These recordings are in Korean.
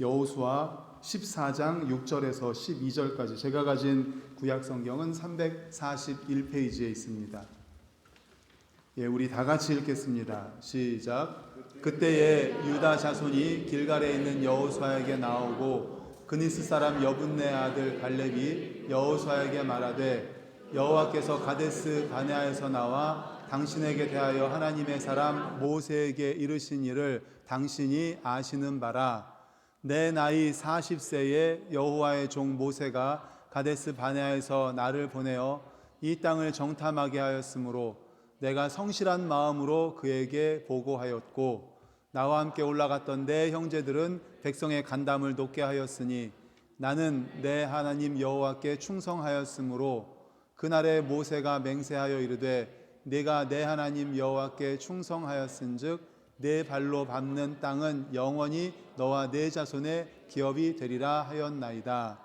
여호수아 14장 6절에서 12절까지 제가 가진 구약 성경은 341페이지에 있습니다. 우리 다 같이 읽겠습니다. 시작. 그때에 유다 자손이 길갈에 있는 여호수아에게 나오고 그니스 사람 여분네 아들 갈렙이 여호수아에게 말하되 여호와께서 가데스 바네아에서 나와 당신에게 대하여 하나님의 사람 모세에게 이르신 일을 당신이 아시는 바라. 내 나이 40세에 여호와의 종 모세가 가데스 바네아에서 나를 보내어 이 땅을 정탐하게 하였으므로 내가 성실한 마음으로 그에게 보고하였고 나와 함께 올라갔던 내 형제들은 백성의 간담을 높게 하였으니 나는 내 하나님 여호와께 충성하였으므로 그날에 모세가 맹세하여 이르되 네가 내 하나님 여호와께 충성하였은즉 내 발로 밟는 땅은 영원히 너와 내 자손의 기업이 되리라 하였나이다.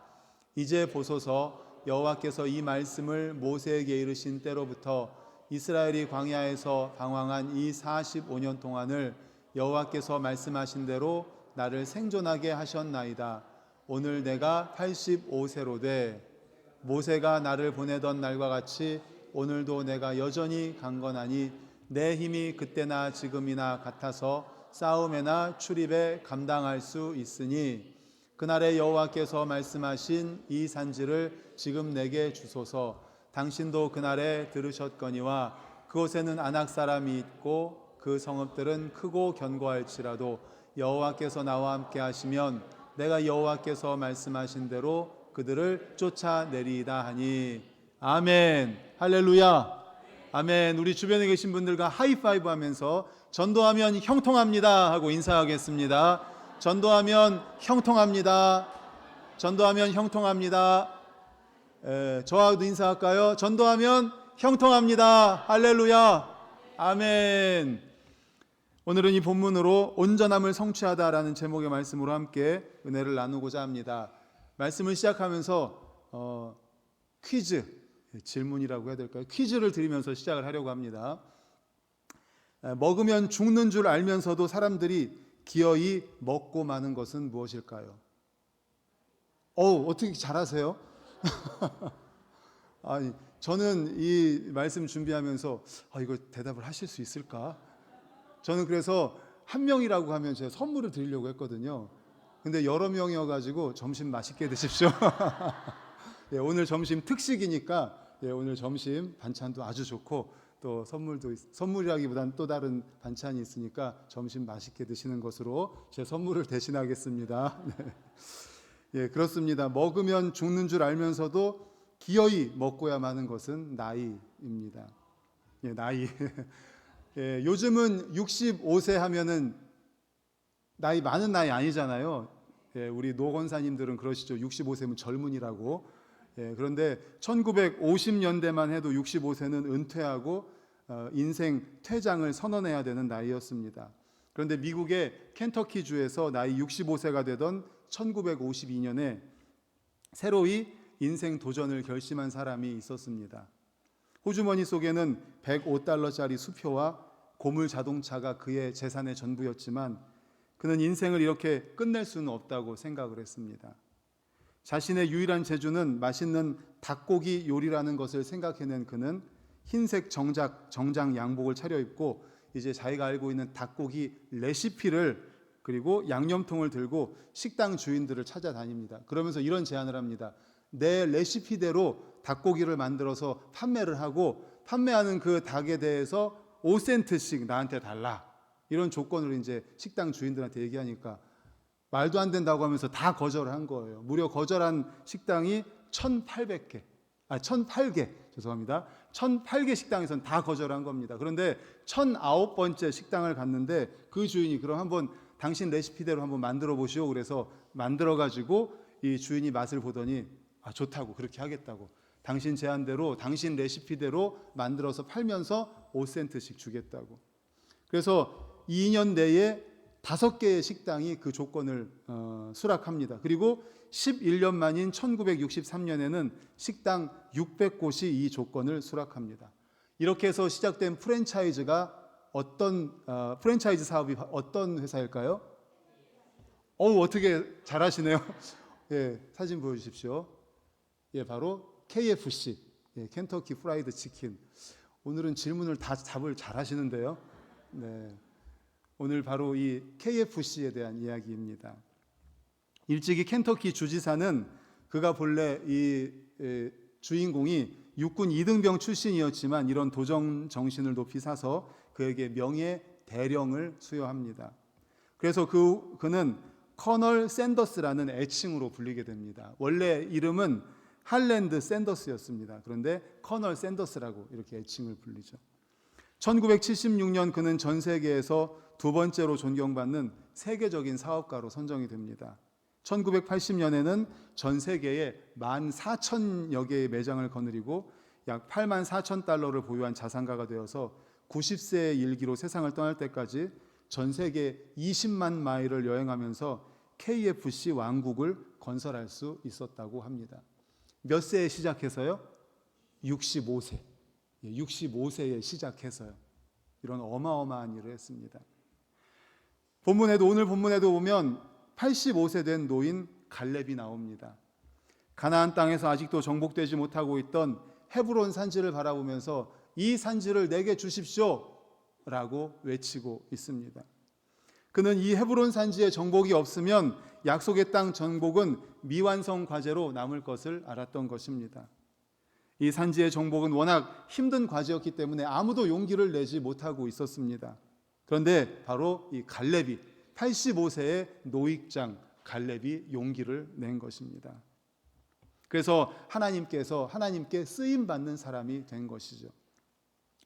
이제 보소서 여호와께서 이 말씀을 모세에게 이르신 때로부터 이스라엘이 광야에서 방황한 이 45년 동안을 여호와께서 말씀하신 대로 나를 생존하게 하셨나이다. 오늘 내가 85세로 돼 모세가 나를 보내던 날과 같이 오늘도 내가 여전히 강건하니 내 힘이 그때나 지금이나 같아서 싸움에나 출입에 감당할 수 있으니 그날에 여호와께서 말씀하신 이 산지를 지금 내게 주소서. 당신도 그날에 들으셨거니와 그곳에는 아낙 사람이 있고 그 성읍들은 크고 견고할지라도 여호와께서 나와 함께 하시면 내가 여호와께서 말씀하신 대로 그들을 쫓아내리이다 하니. 아멘. 할렐루야. 아멘. 우리 주변에 계신 분들과 하이파이브 하면서 전도하면 형통합니다 하고 인사하겠습니다. 전도하면 형통합니다. 전도하면 형통합니다. 저하고도 인사할까요? 전도하면 형통합니다. 할렐루야. 아멘. 오늘은 이 본문으로 온전함을 성취하다라는 제목의 말씀으로 함께 은혜를 나누고자 합니다. 말씀을 시작하면서 퀴즈, 질문이라고 해야 될까요? 퀴즈를 드리면서 시작을 하려고 합니다. 먹으면 죽는 줄 알면서도 사람들이 기어이 먹고 마는 것은 무엇일까요? 어떻게 잘하세요? 아니, 저는 이 말씀 준비하면서 이거 대답을 하실 수 있을까? 저는 그래서 한 명이라고 하면 제가 선물을 드리려고 했거든요. 근데 여러 명이어가지고 점심 맛있게 드십시오. 오늘 점심 특식이니까 오늘 점심 반찬도 아주 좋고 또 선물이라기보다는 또 다른 반찬이 있으니까 점심 맛있게 드시는 것으로 제 선물을 대신하겠습니다. 그렇습니다. 먹으면 죽는 줄 알면서도 기어이 먹고야 마는 것은 나이입니다. 나이. 요즘은 65세 하면은 나이 많은 나이 아니잖아요. 우리 노건사님들은 그러시죠. 65세면 젊은이라고. 그런데 1950년대만 해도 65세는 은퇴하고 인생 퇴장을 선언해야 되는 나이였습니다. 그런데 미국의 켄터키주에서 나이 65세가 되던 1952년에 새로이 인생 도전을 결심한 사람이 있었습니다. 호주머니 속에는 $105짜리 수표와 고물 자동차가 그의 재산의 전부였지만 그는 인생을 이렇게 끝낼 수는 없다고 생각을 했습니다. 자신의 유일한 재주는 맛있는 닭고기 요리라는 것을 생각해낸 그는 흰색 정장 양복을 차려입고 이제 자기가 알고 있는 닭고기 레시피를 그리고 양념통을 들고 식당 주인들을 찾아다닙니다. 그러면서 이런 제안을 합니다. 내 레시피대로 닭고기를 만들어서 판매를 하고 판매하는 그 닭에 대해서 5센트씩 나한테 달라. 이런 조건을 이제 식당 주인들한테 얘기하니까 말도 안 된다고 하면서 다 거절을 한 거예요. 무려 거절한 식당이 1,008개 식당에서는 다 거절한 겁니다. 그런데 1,009번째 식당을 갔는데 그 주인이 그럼 한번 당신 레시피대로 한번 만들어 보시오. 그래서 만들어 가지고 이 주인이 맛을 보더니 좋다고, 그렇게 하겠다고, 당신 제안대로 당신 레시피대로 만들어서 팔면서 5센트씩 주겠다고. 그래서 2년 내에 5개의 식당이 그 조건을 수락합니다. 그리고 11년 만인 1963년에는 식당 600곳이 이 조건을 수락합니다. 이렇게 해서 시작된 프랜차이즈 사업이 어떤 회사일까요? 어떻게 잘하시네요. 예, 사진 보여주십시오. 예, 바로 KFC, 예, 켄터키 프라이드 치킨. 오늘은 질문을 다 답을 잘하시는데요. 네, 오늘 바로 이 KFC에 대한 이야기입니다. 일찍이 켄터키 주지사는 그가 본래 이 주인공이 육군 2등병 출신이었지만 이런 도정 정신을 높이 사서 그에게 명예 대령을 수여합니다. 그래서 그는 커널 샌더스라는 애칭으로 불리게 됩니다. 원래 이름은 할랜드 샌더스였습니다. 그런데 커널 샌더스라고 이렇게 애칭을 불리죠. 1976년 그는 전 세계에서 두 번째로 존경받는 세계적인 사업가로 선정이 됩니다. 1980년에는 전 세계에 14,000여 개의 매장을 거느리고 약 84,000달러를 보유한 자산가가 되어서 90세의 일기로 세상을 떠날 때까지 전 세계 20만 마일을 여행하면서 KFC 왕국을 건설할 수 있었다고 합니다. 몇 세에 시작해서요? 65세. 65세에 시작해서요. 이런 어마어마한 일을 했습니다. 오늘 본문에도 보면 85세 된 노인 갈렙이 나옵니다. 가나안 땅에서 아직도 정복되지 못하고 있던 헤브론 산지를 바라보면서 이 산지를 내게 주십시오 라고 외치고 있습니다. 그는 이 헤브론 산지의 정복이 없으면 약속의 땅 정복은 미완성 과제로 남을 것을 알았던 것입니다. 이 산지의 정복은 워낙 힘든 과제였기 때문에 아무도 용기를 내지 못하고 있었습니다. 그런데 바로 이 갈렙이 85세의 노익장 갈렙이 용기를 낸 것입니다. 그래서 하나님께 쓰임받는 사람이 된 것이죠.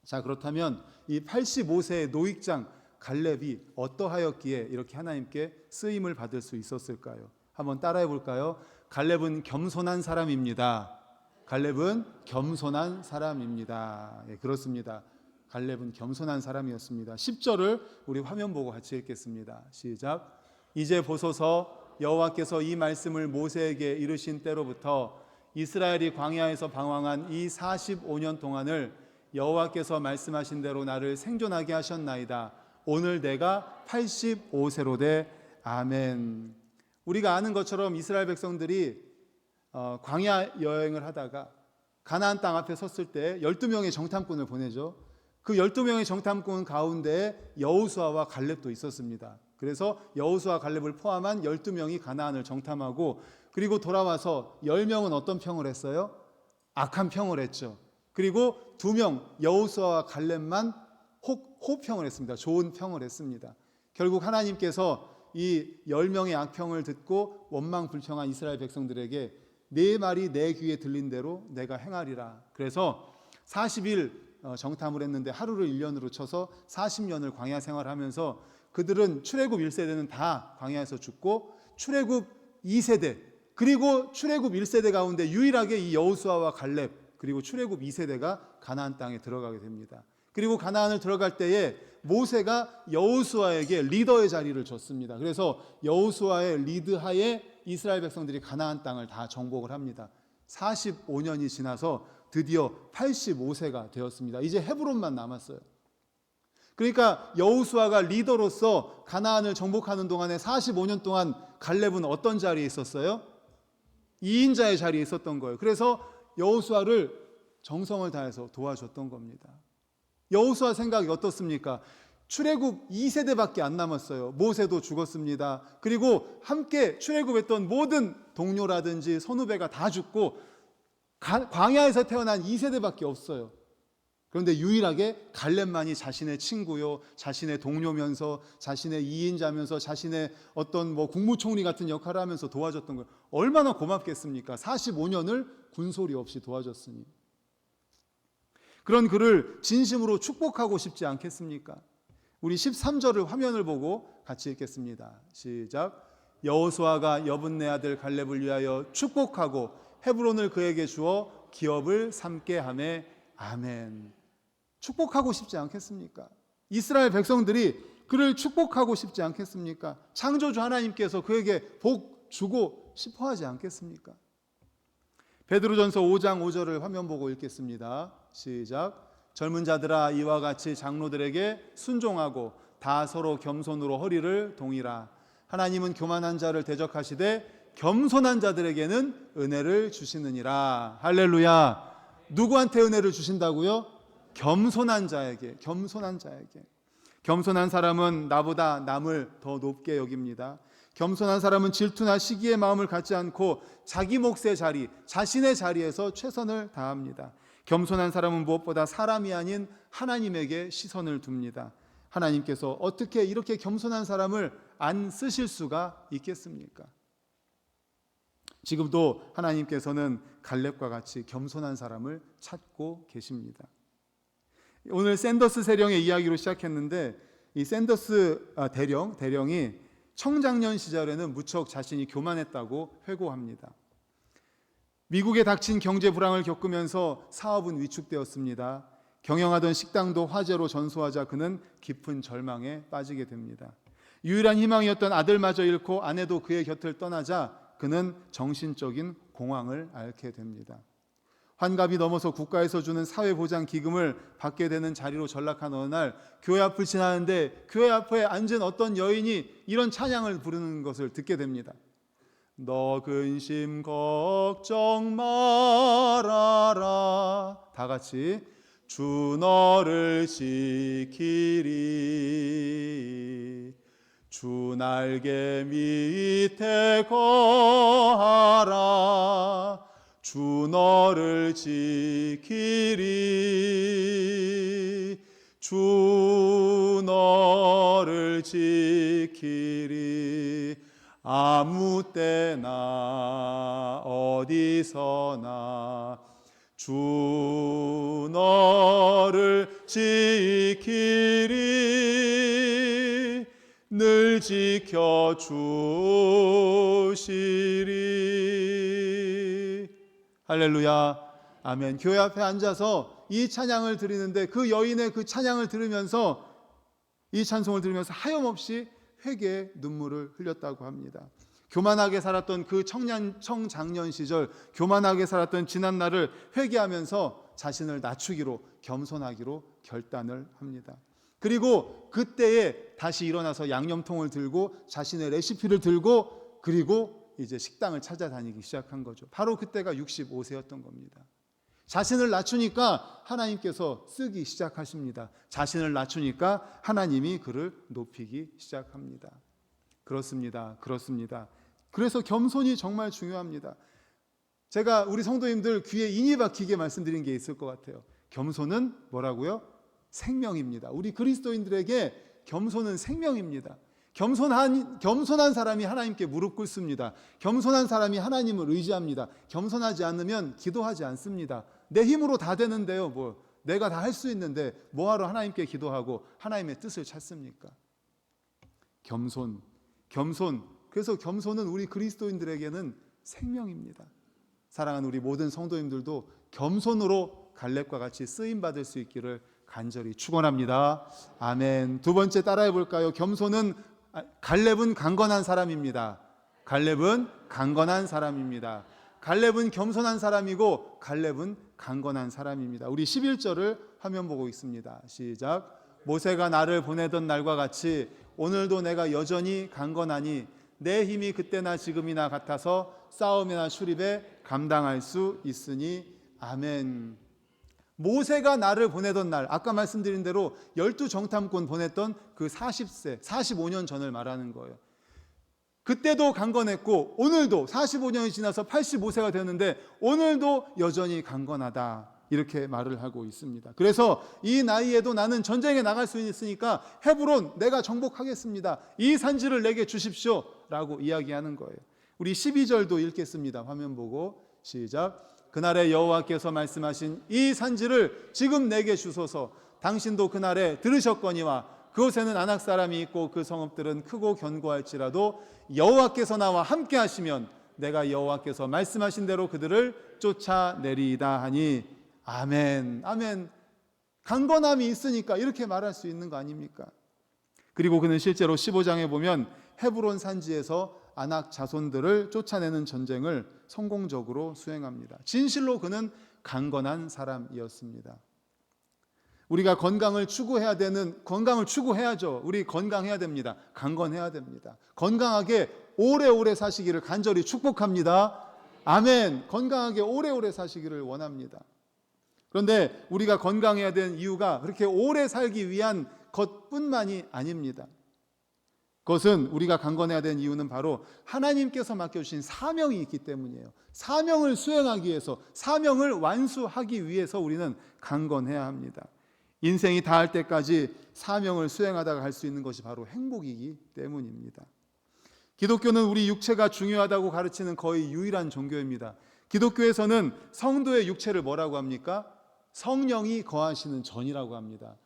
자, 그렇다면 이 85세의 노익장 갈렙이 어떠하였기에 이렇게 하나님께 쓰임을 받을 수 있었을까요? 한번 따라해 볼까요? 갈렙은 겸손한 사람입니다. 갈렙은 겸손한 사람입니다. 예, 그렇습니다. 갈렙은 겸손한 사람이었습니다. 10절을 우리 화면 보고 같이 읽겠습니다. 시작. 이제 보소서 여호와께서 이 말씀을 모세에게 이르신 때로부터 이스라엘이 광야에서 방황한 이 45년 동안을 여호와께서 말씀하신 대로 나를 생존하게 하셨나이다. 오늘 내가 85세로 돼. 아멘. 우리가 아는 것처럼 이스라엘 백성들이 광야 여행을 하다가 가나안 땅 앞에 섰을 때 12명의 정탐꾼을 보내죠. 그 12명의 정탐꾼 가운데 여호수아와 갈렙도 있었습니다. 그래서 여호수아 갈렙을 포함한 12명이 가나안을 정탐하고 그리고 돌아와서 10명은 어떤 평을 했어요? 악한 평을 했죠. 그리고 2명 여호수아와 갈렙만 호평을 했습니다. 좋은 평을 했습니다. 결국 하나님께서 이 10명의 악평을 듣고 원망불평한 이스라엘 백성들에게 네 말이 내 귀에 들린 대로 내가 행하리라. 그래서 40일 정탐을 했는데 하루를 1년으로 쳐서 40년을 광야 생활하면서 그들은 출애굽 1세대는 다 광야에서 죽고 출애굽 2세대 그리고 출애굽 1세대 가운데 유일하게 이 여호수아와 갈렙 그리고 출애굽 2세대가 가나안 땅에 들어가게 됩니다. 그리고 가나안을 들어갈 때에 모세가 여호수아에게 리더의 자리를 줬습니다. 그래서 여호수아의 리드하에 이스라엘 백성들이 가나안 땅을 다 정복을 합니다. 45년이 지나서 드디어 85세가 되었습니다. 이제 헤브론만 남았어요. 그러니까 여호수아가 리더로서 가나안을 정복하는 동안에 45년 동안 갈렙은 어떤 자리에 있었어요? 2인자의 자리에 있었던 거예요. 그래서 여호수아를 정성을 다해서 도와줬던 겁니다. 여호수아 생각이 어떻습니까? 출애굽 2세대밖에 안 남았어요. 모세도 죽었습니다. 그리고 함께 출애굽했던 모든 동료라든지 선후배가 다 죽고 광야에서 태어난 2세대밖에 없어요. 그런데 유일하게 갈렙만이 자신의 친구요, 자신의 동료면서, 자신의 2인자면서, 자신의 어떤 국무총리 같은 역할을 하면서 도와줬던 거예요. 얼마나 고맙겠습니까? 45년을 군소리 없이 도와줬으니. 그런 그를 진심으로 축복하고 싶지 않겠습니까? 우리 13절을 화면을 보고 같이 읽겠습니다. 시작. 여호수아가 여분네 아들 갈렙을 위하여 축복하고 헤브론을 그에게 주어 기업을 삼게 하매. 아멘. 축복하고 싶지 않겠습니까? 이스라엘 백성들이 그를 축복하고 싶지 않겠습니까? 창조주 하나님께서 그에게 복 주고 싶어 하지 않겠습니까? 베드로전서 5장 5절을 화면 보고 읽겠습니다. 시작. 젊은 자들아 이와 같이 장로들에게 순종하고 다 서로 겸손으로 허리를 동이라. 하나님은 교만한 자를 대적하시되 겸손한 자들에게는 은혜를 주시느니라. 할렐루야. 누구한테 은혜를 주신다고요? 겸손한 자에게. 겸손한 자에게. 겸손한 사람은 나보다 남을 더 높게 여깁니다. 겸손한 사람은 질투나 시기의 마음을 갖지 않고 자기 몫의 자리, 자신의 자리에서 최선을 다합니다. 겸손한 사람은 무엇보다 사람이 아닌 하나님에게 시선을 둡니다. 하나님께서 어떻게 이렇게 겸손한 사람을 안 쓰실 수가 있겠습니까? 지금도 하나님께서는 갈렙과 같이 겸손한 사람을 찾고 계십니다. 오늘 샌더스 대령의 이야기로 시작했는데, 이 샌더스 대령이 청장년 시절에는 무척 자신이 교만했다고 회고합니다. 미국에 닥친 경제 불황을 겪으면서 사업은 위축되었습니다. 경영하던 식당도 화재로 전소하자 그는 깊은 절망에 빠지게 됩니다. 유일한 희망이었던 아들마저 잃고 아내도 그의 곁을 떠나자 그는 정신적인 공황을 앓게 됩니다. 환갑이 넘어서 국가에서 주는 사회보장기금을 받게 되는 자리로 전락한 어느 날 교회 앞을 지나는데 교회 앞에 앉은 어떤 여인이 이런 찬양을 부르는 것을 듣게 됩니다. 너 근심 걱정 말아라. 다 같이 주 너를 지키리. 주 날개 밑에 거하라. 주 너를 지키리. 주 너를 지키리. 아무 때나 어디서나 주 너를 지키리. 늘 지켜주시리. 할렐루야. 아멘. 교회 앞에 앉아서 이 찬양을 드리는데 그 여인의 그 찬양을 들으면서, 이 찬송을 들으면서 하염없이 회개의 눈물을 흘렸다고 합니다. 교만하게 살았던 그 청장년 시절, 교만하게 살았던 지난 날을 회개하면서 자신을 낮추기로, 겸손하기로 결단을 합니다. 그리고 그때에 다시 일어나서 양념통을 들고 자신의 레시피를 들고 그리고 이제 식당을 찾아다니기 시작한 거죠. 바로 그때가 65세였던 겁니다. 자신을 낮추니까 하나님께서 쓰기 시작하십니다. 자신을 낮추니까 하나님이 그를 높이기 시작합니다. 그렇습니다. 그래서 겸손이 정말 중요합니다. 제가 우리 성도님들 귀에 인이 박히게 말씀드린 게 있을 것 같아요. 겸손은 뭐라고요? 생명입니다. 우리 그리스도인들에게 겸손은 생명입니다. 겸손한 사람이 하나님께 무릎 꿇습니다. 겸손한 사람이 하나님을 의지합니다. 겸손하지 않으면 기도하지 않습니다. 내 힘으로 다 되는데요, 내가 다 할 수 있는데 뭐하러 하나님께 기도하고 하나님의 뜻을 찾습니까? 겸손. 그래서 겸손은 우리 그리스도인들에게는 생명입니다. 사랑하는 우리 모든 성도님들도 겸손으로 갈렙과 같이 쓰임 받을 수 있기를 간절히 축원합니다. 아멘. 두 번째 따라해 볼까요? 갈렙은 강건한 사람입니다. 갈렙은 겸손한 사람이고 갈렙은 강건한 사람입니다. 우리 11절을 화면 보고 있습니다. 시작. 모세가 나를 보내던 날과 같이 오늘도 내가 여전히 강건하니 내 힘이 그때나 지금이나 같아서 싸움이나 출입에 감당할 수 있으니. 아멘. 모세가 나를 보내던 날, 아까 말씀드린 대로 12정탐꾼 보냈던 그 45년 전을 말하는 거예요. 그때도 강건했고 오늘도 45년이 지나서 85세가 되었는데 오늘도 여전히 강건하다, 이렇게 말을 하고 있습니다. 그래서 이 나이에도 나는 전쟁에 나갈 수 있으니까 헤브론 내가 정복하겠습니다. 이 산지를 내게 주십시오 라고 이야기하는 거예요. 우리 12절도 읽겠습니다. 화면 보고 시작. 그날에 여호와께서 말씀하신 이 산지를 지금 내게 주소서. 당신도 그날에 들으셨거니와 그곳에는 아낙 사람이 있고 그 성읍들은 크고 견고할지라도 여호와께서 나와 함께 하시면 내가 여호와께서 말씀하신 대로 그들을 쫓아내리이다 하니. 아멘. 강건함이 있으니까 이렇게 말할 수 있는 거 아닙니까? 그리고 그는 실제로 15장에 보면 헤브론 산지에서 아낙 자손들을 쫓아내는 전쟁을 성공적으로 수행합니다. 진실로 그는 강건한 사람이었습니다. 우리가 건강을 추구해야죠. 우리 건강해야 됩니다. 강건해야 됩니다. 건강하게 오래오래 사시기를 간절히 축복합니다. 아멘. 건강하게 오래오래 사시기를 원합니다. 그런데 우리가 건강해야 되는 이유가 그렇게 오래 살기 위한 것뿐만이 아닙니다. 그것은 우리가 강건해야 되는 이유는 바로 하나님께서 맡겨주신 사명이 있기 때문이에요. 사명을 수행하기 위해서, 사명을 완수하기 위해서 우리는 강건해야 합니다. 인생이 다할 때까지 사명을 수행하다가 갈 수 있는 것이 바로 행복이기 때문입니다. 기독교는 우리 육체가 중요하다고 가르치는 거의 유일한 종교입니다. 기독교에서는 성도의 육체를 뭐라고 합니까? 성령이 거하시는 전이라고 합니다.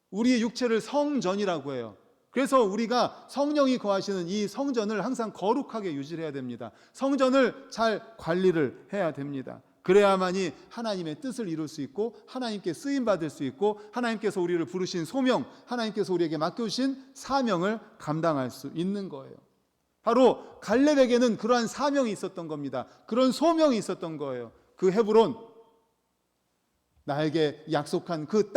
우리의 육체를 성전이라고 해요. 그래서 우리가 성령이 거하시는 이 성전을 항상 거룩하게 유지해야 됩니다. 성전을 잘 관리를 해야 됩니다. 그래야만이 하나님의 뜻을 이룰 수 있고 하나님께 쓰임받을 수 있고 하나님께서 우리를 부르신 소명, 하나님께서 우리에게 맡겨주신 사명을 감당할 수 있는 거예요. 바로 갈렙에게는 그러한 사명이 있었던 겁니다. 그런 소명이 있었던 거예요. 그 헤브론, 나에게 약속한 그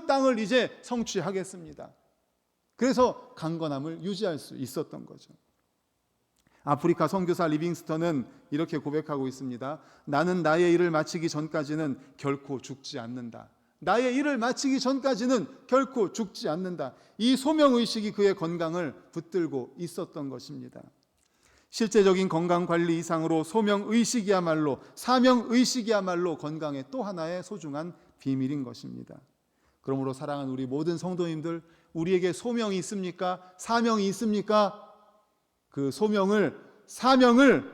땅을 이제 성취하겠습니다. 그래서 강건함을 유지할 수 있었던 거죠. 아프리카 선교사 리빙스턴은 이렇게 고백하고 있습니다. 나는 나의 일을 마치기 전까지는 결코 죽지 않는다. 나의 일을 마치기 전까지는 결코 죽지 않는다. 이 소명의식이 그의 건강을 붙들고 있었던 것입니다. 실제적인 건강관리 이상으로 소명의식이야말로, 사명의식이야말로 건강의 또 하나의 소중한 비밀인 것입니다. 그러므로 사랑하는 우리 모든 성도님들, 우리에게 소명이 있습니까? 사명이 있습니까? 그 사명을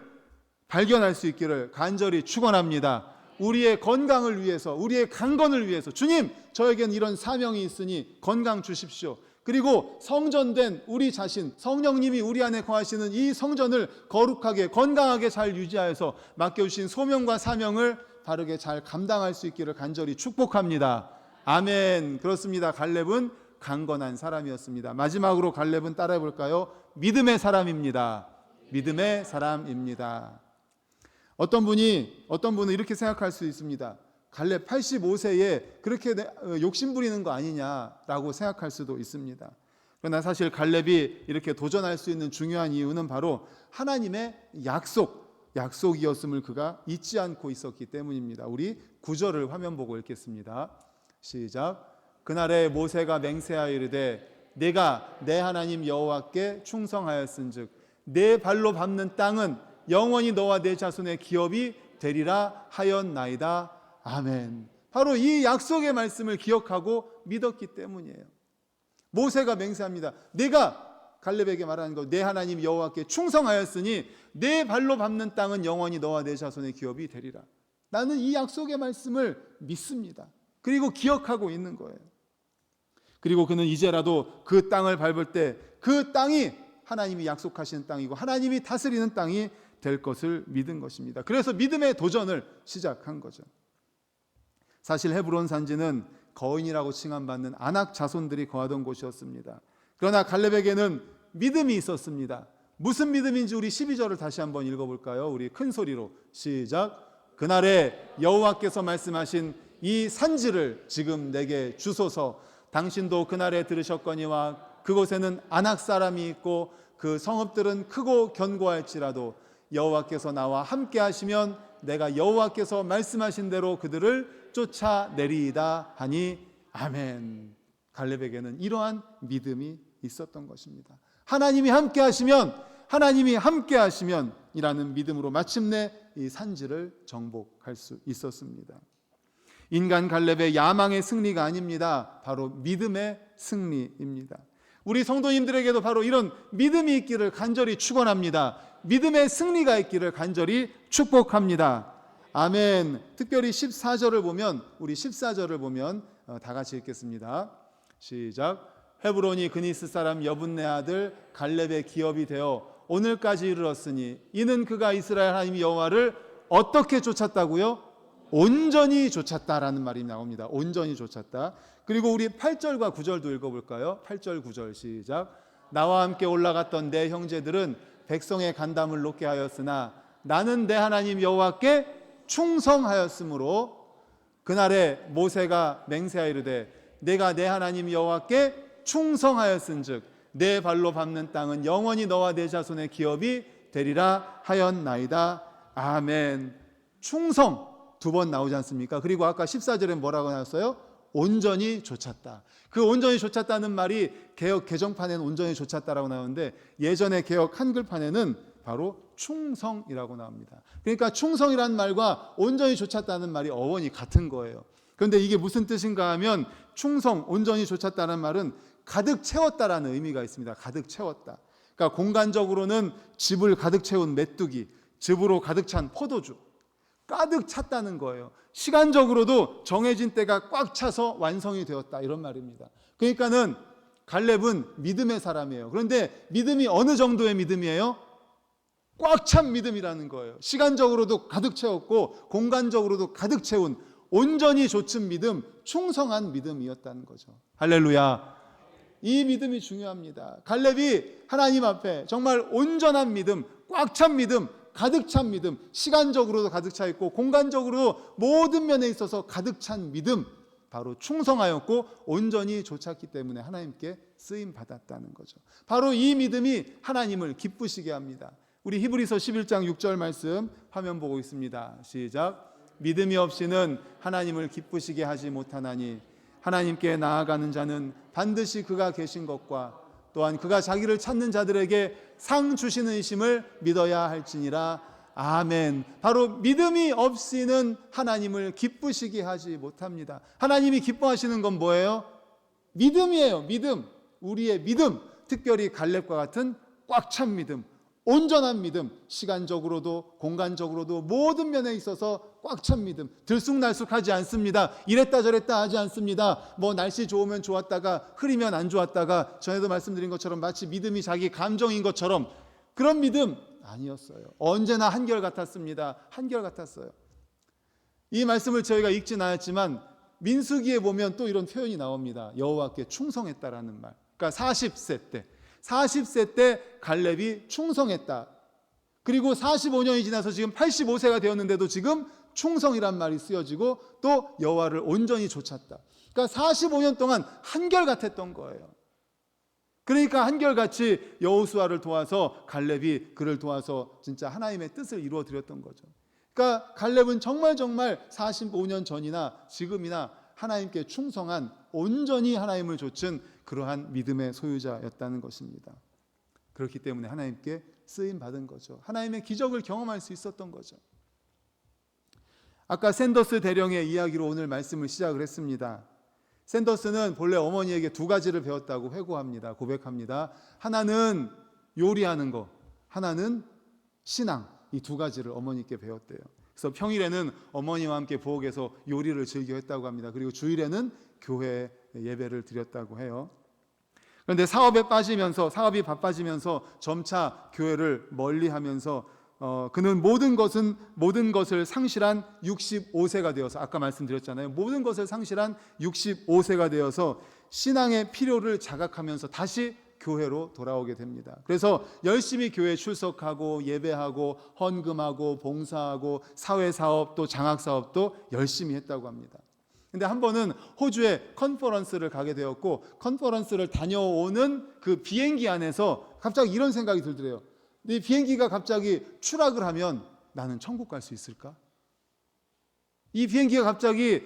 발견할 수 있기를 간절히 축원합니다. 우리의 건강을 위해서, 우리의 강건을 위해서, 주님, 저에겐 이런 사명이 있으니 건강 주십시오. 그리고 성전된 우리 자신, 성령님이 우리 안에 거하시는 이 성전을 거룩하게, 건강하게 잘 유지하여서 맡겨주신 소명과 사명을 바르게 잘 감당할 수 있기를 간절히 축복합니다. 아멘. 그렇습니다. 갈렙은 강건한 사람이었습니다. 마지막으로 갈렙은 따라해 볼까요? 믿음의 사람입니다. 믿음의 사람입니다. 어떤 분은 이렇게 생각할 수 있습니다. 갈렙 85세에 그렇게 욕심 부리는 거 아니냐라고 생각할 수도 있습니다. 그러나 사실 갈렙이 이렇게 도전할 수 있는 중요한 이유는 바로 하나님의 약속이었음을 그가 잊지 않고 있었기 때문입니다. 우리 9절을 화면 보고 읽겠습니다. 시작. 그날에 모세가 맹세하여 이르되 내가 내 하나님 여호와께 충성하였은즉 내 발로 밟는 땅은 영원히 너와 내 자손의 기업이 되리라 하였나이다. 아멘. 바로 이 약속의 말씀을 기억하고 믿었기 때문이에요. 모세가 맹세합니다. 내가 갈렙에게 말하는 것, 내 하나님 여호와께 충성하였으니 내 발로 밟는 땅은 영원히 너와 내 자손의 기업이 되리라. 나는 이 약속의 말씀을 믿습니다. 그리고 기억하고 있는 거예요. 그리고 그는 이제라도 그 땅을 밟을 때 그 땅이 하나님이 약속하시는 땅이고 하나님이 다스리는 땅이 될 것을 믿은 것입니다. 그래서 믿음의 도전을 시작한 거죠. 사실 헤브론 산지는 거인이라고 칭함받는 아낙 자손들이 거하던 곳이었습니다. 그러나 갈렙에게는 믿음이 있었습니다. 무슨 믿음인지 우리 12절을 다시 한번 읽어볼까요? 우리 큰 소리로 시작. 그날에 여호와께서 말씀하신 이 산지를 지금 내게 주소서. 당신도 그날에 들으셨거니와 그곳에는 아낙 사람이 있고 그 성읍들은 크고 견고할지라도 여호와께서 나와 함께 하시면 내가 여호와께서 말씀하신 대로 그들을 쫓아내리이다 하니 아멘. 갈렙에게는 이러한 믿음이 있었던 것입니다. 하나님이 함께 하시면 이라는 믿음으로 마침내 이 산지를 정복할 수 있었습니다. 인간 갈렙의 야망의 승리가 아닙니다. 바로 믿음의 승리입니다. 우리 성도님들에게도 바로 이런 믿음이 있기를 간절히 축원합니다. 믿음의 승리가 있기를 간절히 축복합니다. 아멘. 특별히 14절을 보면, 우리 14절을 보면 다 같이 읽겠습니다. 시작. 헤브론이 그니스 사람 여분네 아들 갈렙의 기업이 되어 오늘까지 이르렀으니 이는 그가 이스라엘 하나님 여호와를 어떻게 쫓았다고요? 온전히 쫓았다라는 말이 나옵니다. 온전히 쫓았다. 그리고 우리 8절과 9절도 읽어볼까요? 8절 9절 시작. 나와 함께 올라갔던 내 형제들은 백성의 간담을 높게 하였으나 나는 내 하나님 여호와께 충성하였으므로 그날에 모세가 맹세하이르되 내가 내 하나님 여호와께 충성하였은즉 내 발로 밟는 땅은 영원히 너와 내 자손의 기업이 되리라 하였나이다. 아멘. 충성 두 번 나오지 않습니까? 그리고 아까 14절에 뭐라고 나왔어요? 온전히 좇았다. 그 온전히 좇았다는 말이 개역 개정판에는 온전히 좇았다라고 나오는데 예전의 개역 한글판에는 바로 충성이라고 나옵니다. 그러니까 충성이라는 말과 온전히 좇았다는 말이 어원이 같은 거예요. 그런데 이게 무슨 뜻인가 하면 충성, 온전히 좇았다는 말은 가득 채웠다라는 의미가 있습니다. 가득 채웠다. 그러니까 공간적으로는 즙을 가득 채운 메뚜기, 즙으로 가득 찬 포도주, 가득 찼다는 거예요. 시간적으로도 정해진 때가 꽉 차서 완성이 되었다, 이런 말입니다. 그러니까는 갈렙은 믿음의 사람이에요. 그런데 믿음이 어느 정도의 믿음이에요? 꽉 찬 믿음이라는 거예요. 시간적으로도 가득 채웠고 공간적으로도 가득 채운 온전히 좇은 믿음, 충성한 믿음이었다는 거죠. 할렐루야. 이 믿음이 중요합니다. 갈렙이 하나님 앞에 정말 온전한 믿음, 꽉 찬 믿음, 가득 찬 믿음, 시간적으로도 가득 차 있고 공간적으로 모든 면에 있어서 가득 찬 믿음, 바로 충성하였고 온전히 좇았기 때문에 하나님께 쓰임 받았다는 거죠. 바로 이 믿음이 하나님을 기쁘시게 합니다. 우리 히브리서 11장 6절 말씀 화면 보고 있습니다. 시작. 믿음이 없이는 하나님을 기쁘시게 하지 못하나니 하나님께 나아가는 자는 반드시 그가 계신 것과 또한 그가 자기를 찾는 자들에게 상 주시는 이심을 믿어야 할지니라. 아멘. 바로 믿음이 없이는 하나님을 기쁘시게 하지 못합니다. 하나님이 기뻐하시는 건 뭐예요? 믿음이에요. 믿음. 우리의 믿음. 특별히 갈렙과 같은 꽉 찬 믿음, 온전한 믿음, 시간적으로도 공간적으로도 모든 면에 있어서 꽉 찬 믿음, 들쑥날쑥하지 않습니다. 이랬다 저랬다 하지 않습니다. 뭐 날씨 좋으면 좋았다가 흐리면 안 좋았다가, 전에도 말씀드린 것처럼 마치 믿음이 자기 감정인 것처럼 그런 믿음 아니었어요. 언제나 한결같았습니다. 한결같았어요. 이 말씀을 저희가 읽진 않았지만 민수기에 보면 또 이런 표현이 나옵니다. 여호와께 충성했다라는 말. 그러니까 40세 때 갈렙이 충성했다. 그리고 45년이 지나서 지금 85세가 되었는데도 지금 충성이란 말이 쓰여지고 또 여호와를 온전히 좇았다. 그러니까 45년 동안 한결같았던 거예요. 그러니까 한결같이 여호수아를 도와서 갈렙이 그를 도와서 진짜 하나님의 뜻을 이루어 드렸던 거죠. 그러니까 갈렙은 정말 45년 전이나 지금이나 하나님께 충성한, 온전히 하나님을 좇은 그러한 믿음의 소유자였다는 것입니다. 그렇기 때문에 하나님께 쓰임 받은 거죠. 하나님의 기적을 경험할 수 있었던 거죠. 아까 샌더스 대령의 이야기로 오늘 말씀을 시작을 했습니다. 샌더스는 본래 어머니에게 두 가지를 배웠다고 회고합니다. 고백합니다. 하나는 요리하는 거, 하나는 신앙. 이 두 가지를 어머니께 배웠대요. 그래서 평일에는 어머니와 함께 부엌에서 요리를 즐겨 했다고 합니다. 그리고 주일에는 교회 예배를 드렸다고 해요. 그런데 사업이 바빠지면서 점차 교회를 멀리하면서 그는 모든 것을 상실한 65세가 되어서, 아까 말씀드렸잖아요. 모든 것을 상실한 65세가 되어서 신앙의 필요를 자각하면서 다시 교회로 돌아오게 됩니다. 그래서 열심히 교회에 출석하고 예배하고 헌금하고 봉사하고 사회사업 또 장학사업도 열심히 했다고 합니다. 근데 한 번은 호주에 컨퍼런스를 가게 되었고, 컨퍼런스를 다녀오는 그 비행기 안에서 갑자기 이런 생각이 들더래요. 이 비행기가 갑자기 추락을 하면 나는 천국 갈 수 있을까? 이 비행기가 갑자기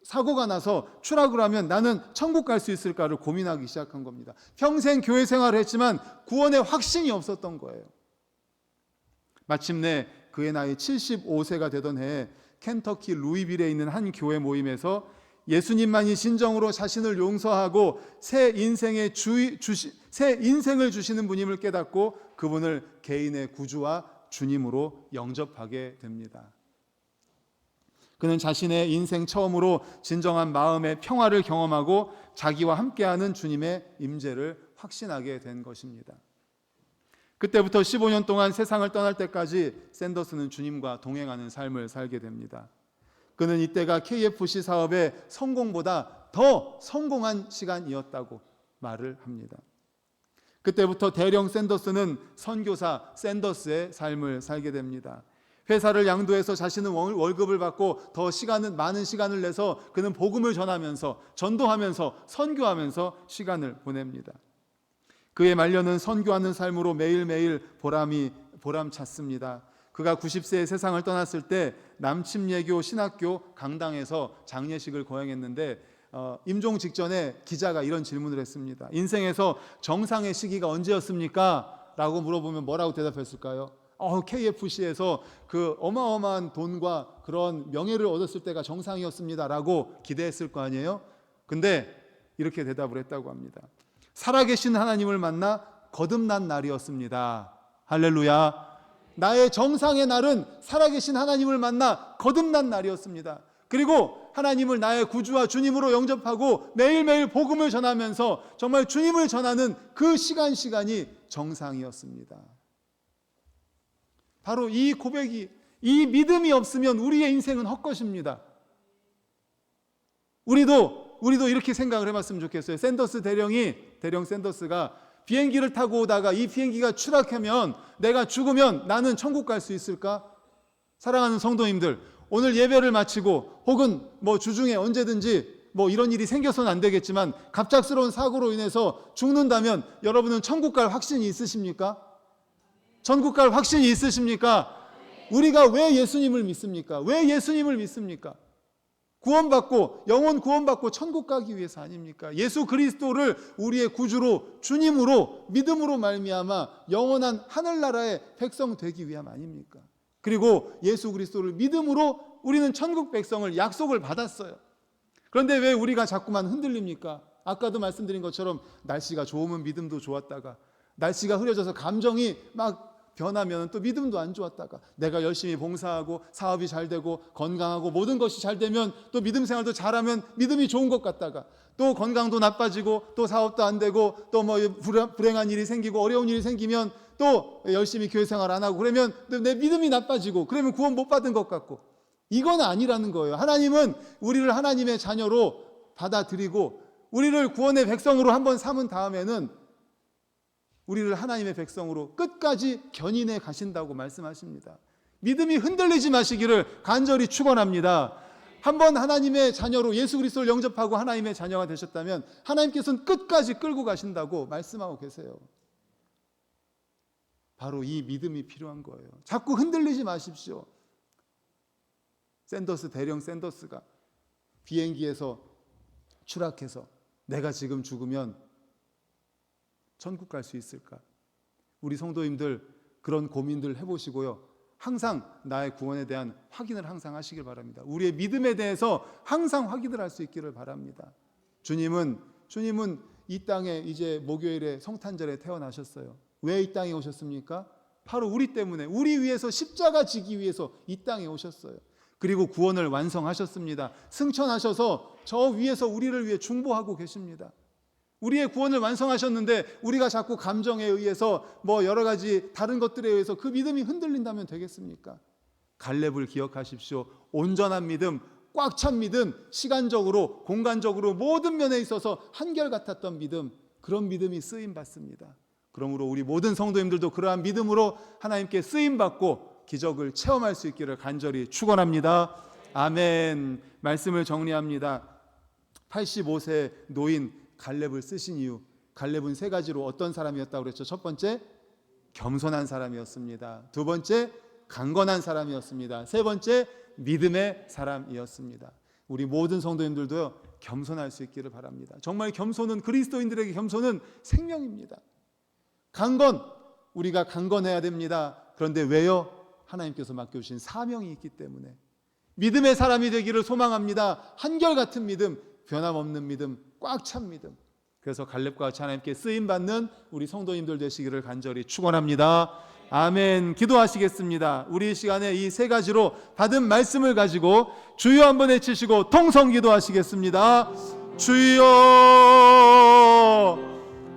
사고가 나서 추락을 하면 나는 천국 갈 수 있을까를 고민하기 시작한 겁니다. 평생 교회 생활을 했지만 구원의 확신이 없었던 거예요. 마침내 그의 나이 75세가 되던 해에 켄터키 루이빌에 있는 한 교회 모임에서 예수님만이 진정으로 자신을 용서하고 새 인생을 주시는 분임을 깨닫고 그분을 개인의 구주와 주님으로 영접하게 됩니다. 그는 자신의 인생 처음으로 진정한 마음의 평화를 경험하고 자기와 함께하는 주님의 임재를 확신하게 된 것입니다. 그때부터 15년 동안 세상을 떠날 때까지 샌더스는 주님과 동행하는 삶을 살게 됩니다. 그는 이때가 KFC 사업의 성공보다 더 성공한 시간이었다고 말을 합니다. 그때부터 대령 샌더스는 선교사 샌더스의 삶을 살게 됩니다. 회사를 양도해서 자신은 월급을 받고 더 많은 시간을 내서 그는 복음을 전하면서 전도하면서 선교하면서 시간을 보냅니다. 그의 말년은 선교하는 삶으로 매일매일 보람찼습니다. 그가 90세에 세상을 떠났을 때 남침예교 신학교 강당에서 장례식을 거행했는데 임종 직전에 기자가 이런 질문을 했습니다. 인생에서 정상의 시기가 언제였습니까? 라고 물어보면 뭐라고 대답했을까요? KFC에서 그 어마어마한 돈과 그런 명예를 얻었을 때가 정상이었습니다 라고 기대했을 거 아니에요? 근데 이렇게 대답을 했다고 합니다. 살아계신 하나님을 만나 거듭난 날이었습니다. 할렐루야. 나의 정상의 날은 살아계신 하나님을 만나 거듭난 날이었습니다. 그리고 하나님을 나의 구주와 주님으로 영접하고 매일매일 복음을 전하면서 정말 주님을 전하는 그 시간이 정상이었습니다. 바로 이 고백이, 이 믿음이 없으면 우리의 인생은 헛것입니다. 우리도 이렇게 생각을 해봤으면 좋겠어요. 대령 샌더스가 비행기를 타고 오다가 이 비행기가 추락하면, 내가 죽으면 나는 천국 갈 수 있을까? 사랑하는 성도님들, 오늘 예배를 마치고 혹은 주중에 언제든지 이런 일이 생겨서는 안 되겠지만 갑작스러운 사고로 인해서 죽는다면 여러분은 천국 갈 확신이 있으십니까? 천국 갈 확신이 있으십니까? 우리가 왜 예수님을 믿습니까? 왜 예수님을 믿습니까? 영혼 구원받고 천국 가기 위해서 아닙니까? 예수 그리스도를 우리의 구주로, 주님으로, 믿음으로 말미암아 영원한 하늘나라의 백성 되기 위함 아닙니까? 그리고 예수 그리스도를 믿음으로 우리는 천국 백성을 약속을 받았어요. 그런데 왜 우리가 자꾸만 흔들립니까? 아까도 말씀드린 것처럼 날씨가 좋으면 믿음도 좋았다가, 날씨가 흐려져서 감정이 막 변하면 또 믿음도 안 좋았다가, 내가 열심히 봉사하고 사업이 잘 되고 건강하고 모든 것이 잘 되면 또 믿음 생활도 잘하면 믿음이 좋은 것 같다가, 또 건강도 나빠지고 또 사업도 안 되고 또 불행한 일이 생기고 어려운 일이 생기면 또 열심히 교회 생활 안 하고 그러면 내 믿음이 나빠지고, 그러면 구원 못 받은 것 같고. 이건 아니라는 거예요. 하나님은 우리를 하나님의 자녀로 받아들이고 우리를 구원의 백성으로 한번 삼은 다음에는 우리를 하나님의 백성으로 끝까지 견인해 가신다고 말씀하십니다. 믿음이 흔들리지 마시기를 간절히 축원합니다. 한번 하나님의 자녀로 예수 그리스도를 영접하고 하나님의 자녀가 되셨다면 하나님께서는 끝까지 끌고 가신다고 말씀하고 계세요. 바로 이 믿음이 필요한 거예요. 자꾸 흔들리지 마십시오. 대령 샌더스가 비행기에서 추락해서 내가 지금 죽으면 천국 갈 수 있을까? 우리 성도님들 그런 고민들 해보시고요. 항상 나의 구원에 대한 확인을 항상 하시길 바랍니다. 우리의 믿음에 대해서 항상 확인을 할 수 있기를 바랍니다. 주님은 이 땅에 이제 목요일에 성탄절에 태어나셨어요. 왜 이 땅에 오셨습니까? 바로 우리 때문에, 우리 위해서 십자가 지기 위해서 이 땅에 오셨어요. 그리고 구원을 완성하셨습니다. 승천하셔서 저 위에서 우리를 위해 중보하고 계십니다. 우리의 구원을 완성하셨는데 우리가 자꾸 감정에 의해서 여러 가지 다른 것들에 의해서 그 믿음이 흔들린다면 되겠습니까? 갈렙을 기억하십시오. 온전한 믿음, 꽉 찬 믿음, 시간적으로 공간적으로 모든 면에 있어서 한결같았던 믿음, 그런 믿음이 쓰임받습니다. 그러므로 우리 모든 성도님들도 그러한 믿음으로 하나님께 쓰임받고 기적을 체험할 수 있기를 간절히 축원합니다. 아멘. 말씀을 정리합니다. 85세 노인 갈렙을 쓰신 이유, 갈렙은 세 가지로 어떤 사람이었다고 그랬죠? 첫 번째, 겸손한 사람이었습니다. 두 번째, 강건한 사람이었습니다. 세 번째, 믿음의 사람이었습니다. 우리 모든 성도님들도요, 겸손할 수 있기를 바랍니다. 정말 겸손은, 그리스도인들에게 겸손은 생명입니다. 우리가 강건해야 됩니다. 그런데 왜요? 하나님께서 맡겨주신 사명이 있기 때문에. 믿음의 사람이 되기를 소망합니다. 한결같은 믿음, 변함없는 믿음, 꽉 찬 믿음. 그래서 갈렙과 같이 하나님께 쓰임받는 우리 성도님들 되시기를 간절히 축원합니다. 아멘. 기도하시겠습니다. 우리 시간에 이 세 가지로 받은 말씀을 가지고 주여 한번 외치시고 통성 기도하시겠습니다. 주여.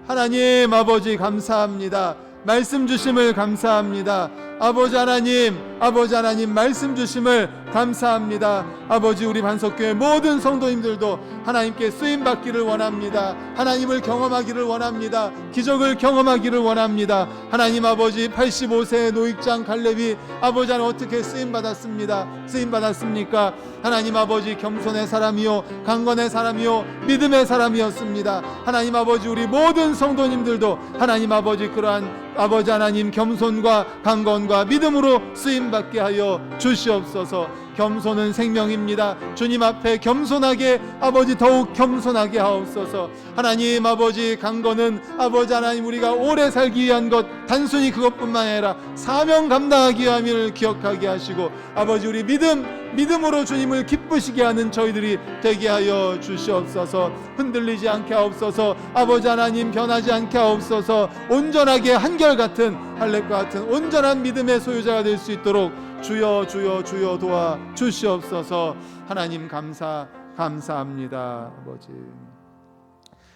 하나님 아버지 감사합니다. 말씀 주심을 감사합니다. 아버지 하나님 말씀 주심을 감사합니다. 아버지, 우리 반석교회 모든 성도님들도 하나님께 쓰임받기를 원합니다. 하나님을 경험하기를 원합니다. 기적을 경험하기를 원합니다. 하나님 아버지, 85세의 노익장 갈렙이 아버지 하나님 어떻게 쓰임받았습니까? 하나님 아버지, 겸손의 사람이요 강건의 사람이요 믿음의 사람이었습니다. 하나님 아버지, 우리 모든 성도님들도 하나님 아버지 그러한 아버지 하나님 겸손과 강건과 믿음으로 쓰임받게 하여 주시옵소서. 겸손은 생명입니다. 주님 앞에 겸손하게 아버지 더욱 겸손하게 하옵소서. 하나님 아버지, 강건은 아버지 하나님 우리가 오래 살기 위한 것, 단순히 그것뿐만 아니라 사명 감당하기 위함을 기억하게 하시고 아버지, 우리 믿음으로 주님을 기쁘시게 하는 저희들이 되게 하여 주시옵소서. 흔들리지 않게 하옵소서. 아버지 하나님, 변하지 않게 하옵소서. 온전하게 한결같은 할렙과 같은 온전한 믿음의 소유자가 될 수 있도록 주여 도와 주시옵소서. 하나님 감사합니다. 아버지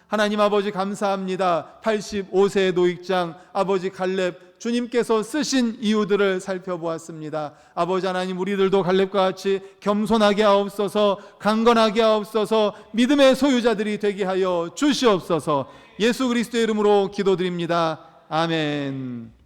하나님 아버지 감사합니다. 85세의 노익장 아버지 갈렙, 주님께서 쓰신 이유들을 살펴보았습니다. 아버지 하나님, 우리들도 갈렙과 같이 겸손하게 하옵소서, 강건하게 하옵소서, 믿음의 소유자들이 되게 하여 주시옵소서. 예수 그리스도의 이름으로 기도드립니다. 아멘.